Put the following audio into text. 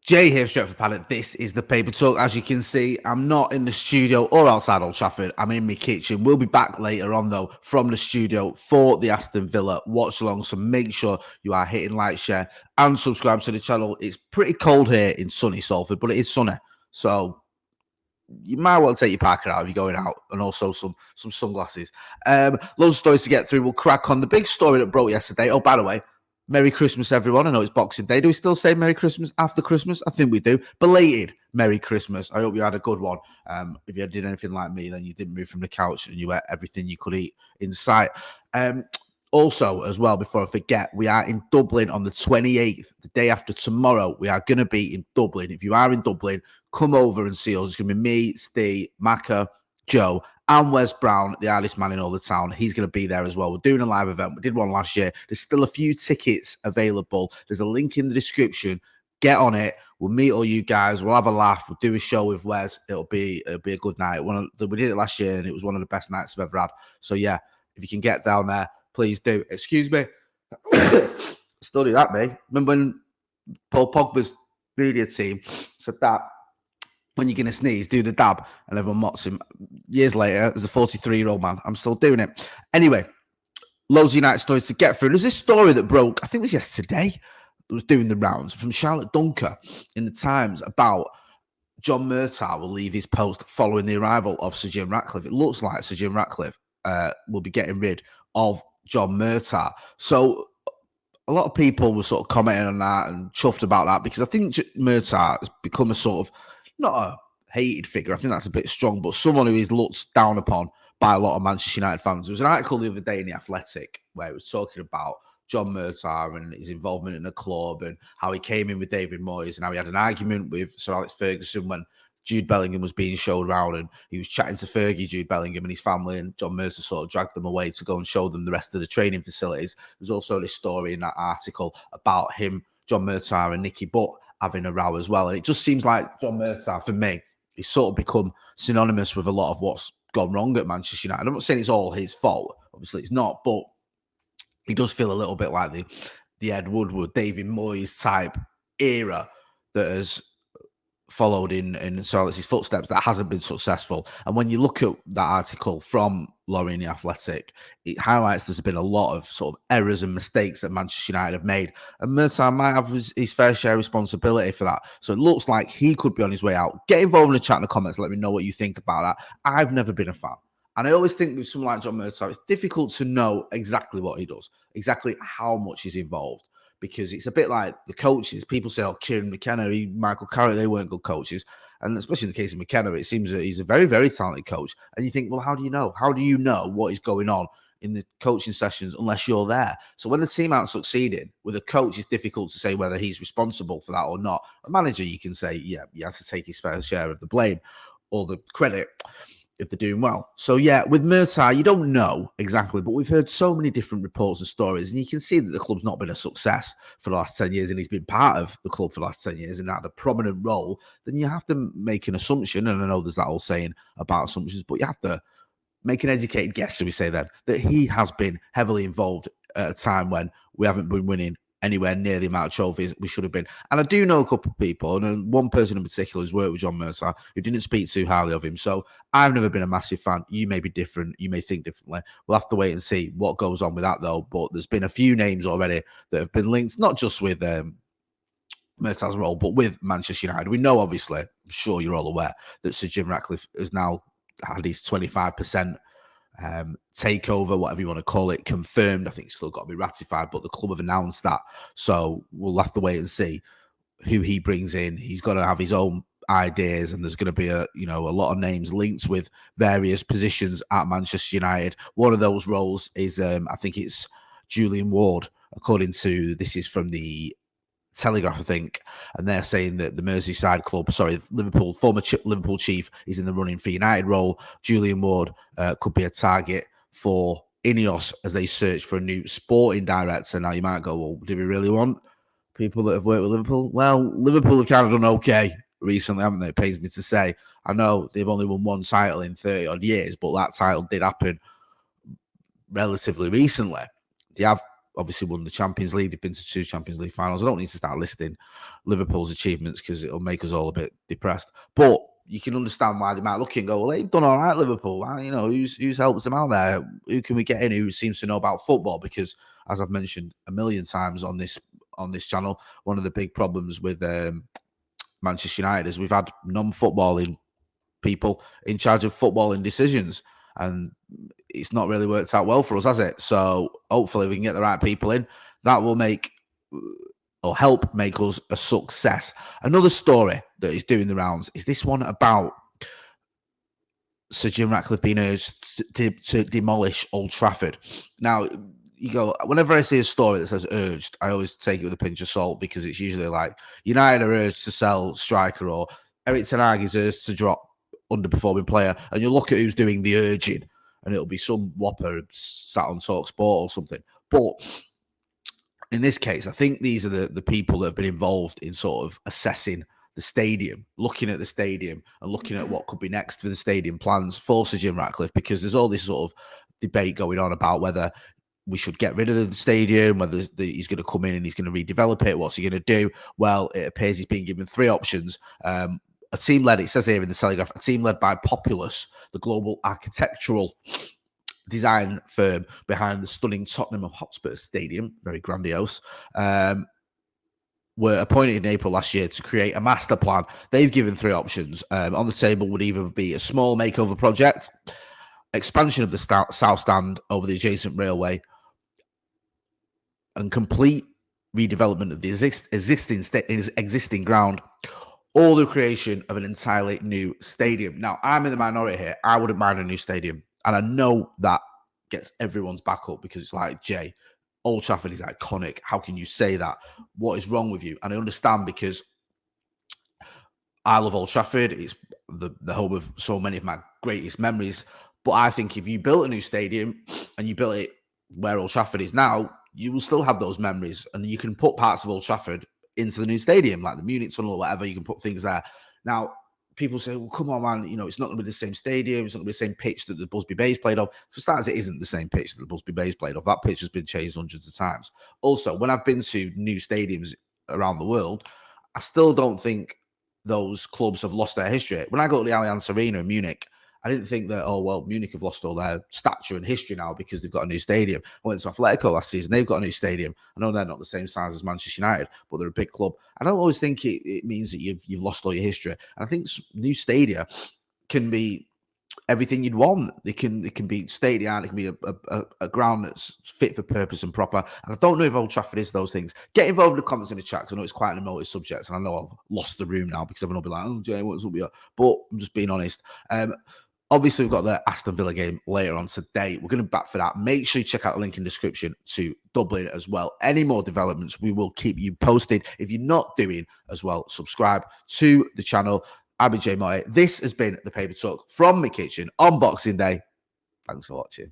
Jay here, Stretford Paddock. This is the Paper Talk. As you can see, I'm not in the studio or outside Old Trafford. I'm in my kitchen. We'll be back later on, though, from the studio for the Aston Villa watch along. So make sure you are hitting like, share, and subscribe to the channel. It's pretty cold here in sunny Salford, but it is sunny. So you might want to take your parker out if you're going out, and also some sunglasses. Loads of stories to get through. We'll crack on. The big story that broke yesterday. Oh, by the way, Merry Christmas, everyone. I know it's Boxing Day. Do we still say Merry Christmas after Christmas? I think we do. Belated Merry Christmas. I hope you had a good one. If you did anything like me, then you didn't move from the couch and you ate everything you could eat in sight. Also, as well, before I forget, we are in Dublin on the 28th, the day after tomorrow. We are going to be in Dublin. If you are in Dublin, come over and see us. It's going to be me, Steve, Macca, Joe, and Wes Brown, the hardest man in all the town. He's going to be there as well. We're doing a live event. We did one last year. There's still a few tickets available. There's a link in the description. Get on it. We'll meet all you guys. We'll have a laugh. We'll do a show with Wes. It'll be a good night. We did it last year, and it was one of the best nights I've ever had. So, yeah, if you can get down there, please do. Excuse me. Still do that, mate. Remember when Paul Pogba's media team said that? When you're going to sneeze, do the dab, and everyone mocks him. Years later, as a 43-year-old man, I'm still doing it. Anyway, loads of United stories to get through. There's this story that broke, I think it was yesterday, that was doing the rounds, from Charlotte Dunker in the Times about John Murtough will leave his post following the arrival of Sir Jim Ratcliffe. It looks like Sir Jim Ratcliffe will be getting rid of John Murtough. So a lot of people were sort of commenting on that and chuffed about that, because I think Murtough has become a sort of, not a hated figure, I think that's a bit strong, but someone who is looked down upon by a lot of Manchester United fans. There was an article the other day in The Athletic where it was talking about John Murtough and his involvement in the club and how he came in with David Moyes and how he had an argument with Sir Alex Ferguson when Jude Bellingham was being showed around, and he was chatting to Fergie, Jude Bellingham, and his family, and John Murtough sort of dragged them away to go and show them the rest of the training facilities. There's also this story in that article about him, John Murtough, and Nicky Butt having a row as well. And it just seems like John Murtough, for me, he's sort of become synonymous with a lot of what's gone wrong at Manchester United. I'm not saying it's all his fault. Obviously, it's not, but he does feel a little bit like the Ed Woodward, David Moyes type era that has followed in Sir Alex's footsteps that hasn't been successful. And when you look at that article from Laurie in The Athletic, it highlights there's been a lot of sort of errors and mistakes that Manchester United have made, and Murtough might have his fair share of responsibility for that. So it looks like he could be on his way out. Get involved in the chat in the comments. Let me know what you think about that. I've never been a fan. And I always think with someone like John Murtough, it's difficult to know exactly what he does, exactly how much he's involved, because it's a bit like the coaches. People say, oh, Kieran McKenna, Michael Carrick, they weren't good coaches. And especially in the case of McKenna, it seems that he's a very, very talented coach. And you think, well, how do you know? How do you know what is going on in the coaching sessions unless you're there? So when the team aren't succeeding, with a coach, it's difficult to say whether he's responsible for that or not. A manager, you can say, yeah, he has to take his fair share of the blame or the credit if they're doing well. So, yeah, with Murtough, you don't know exactly, but we've heard so many different reports and stories, and you can see that the club's not been a success for the last 10 years, and he's been part of the club for the last 10 years and had a prominent role. Then you have to make an assumption, and I know there's that old saying about assumptions, but you have to make an educated guess, shall we say then, that he has been heavily involved at a time when we haven't been winning anywhere near the amount of trophies we should have been. And I do know a couple of people, and one person in particular who's worked with John Murtough, who didn't speak too highly of him. So I've never been a massive fan. You may be different. You may think differently. We'll have to wait and see what goes on with that, though. But there's been a few names already that have been linked, not just with Murtaugh's role, but with Manchester United. We know, obviously, I'm sure you're all aware, that Sir Jim Ratcliffe has now had his 25% takeover, whatever you want to call it, confirmed. I think it's still got to be ratified, but the club have announced that. So we'll have to wait and see who he brings in. He's got to have his own ideas, and there's going to be a lot of names linked with various positions at Manchester United. One of those roles is I think it's Julian Ward, according to, this is from the Telegraph, I think, and they're saying that the Merseyside club, Liverpool, former Liverpool chief, is in the running for United role. Julian Ward could be a target for Ineos as they search for a new sporting director. Now you might go, well, do we really want people that have worked with Liverpool? Well, Liverpool have kind of done okay recently, haven't they? It pains me to say. I know they've only won one title in 30 odd years, but that title did happen relatively recently. They have obviously won the Champions League. They've been to 2 Champions League finals. I don't need to start listing Liverpool's achievements because it'll make us all a bit depressed. But you can understand why they might look and go, well, they've done all right, Liverpool. You know, who's helps them out there? Who can we get in who seems to know about football? Because as I've mentioned a million times on this channel, one of the big problems with Manchester United is we've had non-footballing people in charge of footballing decisions, and it's not really worked out well for us, has it? So hopefully we can get the right people in. That will make or help make us a success. Another story that is doing the rounds is this one about Sir Jim Ratcliffe being urged to demolish Old Trafford. Now, you go, whenever I see a story that says urged, I always take it with a pinch of salt because it's usually like United are urged to sell striker or Eric Ten Hag is urged to drop underperforming player, and you look at who's doing the urging and it'll be some whopper sat on Talk Sport or something. But in this case, I think these are the people that have been involved in sort of assessing the stadium, looking at the stadium and looking at what could be next for the stadium plans for Sir Jim Ratcliffe, because there's all this sort of debate going on about whether we should get rid of the stadium, whether he's going to come in and he's going to redevelop it. What's he going to do? Well, it appears he's been given 3 options. A team led, it says here in the Telegraph, a team led by Populous, the global architectural design firm behind the stunning Tottenham Hotspur Stadium, very grandiose, were appointed in April last year to create a master plan. They've given 3 options. On the table would either be a small makeover project, expansion of the South Stand over the adjacent railway, and complete redevelopment of the existing ground, or the creation of an entirely new stadium. Now, I'm in the minority here. I wouldn't mind a new stadium. And I know that gets everyone's back up because it's like, Jay, Old Trafford is iconic. How can you say that? What is wrong with you? And I understand because I love Old Trafford. It's the home of so many of my greatest memories. But I think if you built a new stadium and you built it where Old Trafford is now, you will still have those memories. And you can put parts of Old Trafford into the new stadium, like the Munich Tunnel or whatever. You can put things there. Now, people say, well, come on, man, you know, it's not going to be the same stadium. It's not going to be the same pitch that the Busby Bay's played off. For starters, it isn't the same pitch that the Busby Bay's played off. That pitch has been changed hundreds of times. Also, when I've been to new stadiums around the world, I still don't think those clubs have lost their history. When I go to the Allianz Arena in Munich, I didn't think that, oh, well, Munich have lost all their stature and history now because they've got a new stadium. I went to Atletico last season. They've got a new stadium. I know they're not the same size as Manchester United, but they're a big club. I don't always think it means that you've lost all your history. And I think new stadia can be everything you'd want. It can be state-of-the-art. It can be a ground that's fit for purpose and proper. And I don't know if Old Trafford is those things. Get involved in the comments in the chat because I know it's quite an emotive subject. And I know I've lost the room now because everyone will be like, oh, Jay, what's up with you? But I'm just being honest. Obviously, we've got the Aston Villa game later on today. We're going to back for that. Make sure you check out the link in the description to Dublin as well. Any more developments, we will keep you posted. If you're not doing as well, subscribe to the channel. I've been Jay Motty. This has been The Paper Talk from my kitchen on Boxing Day. Thanks for watching.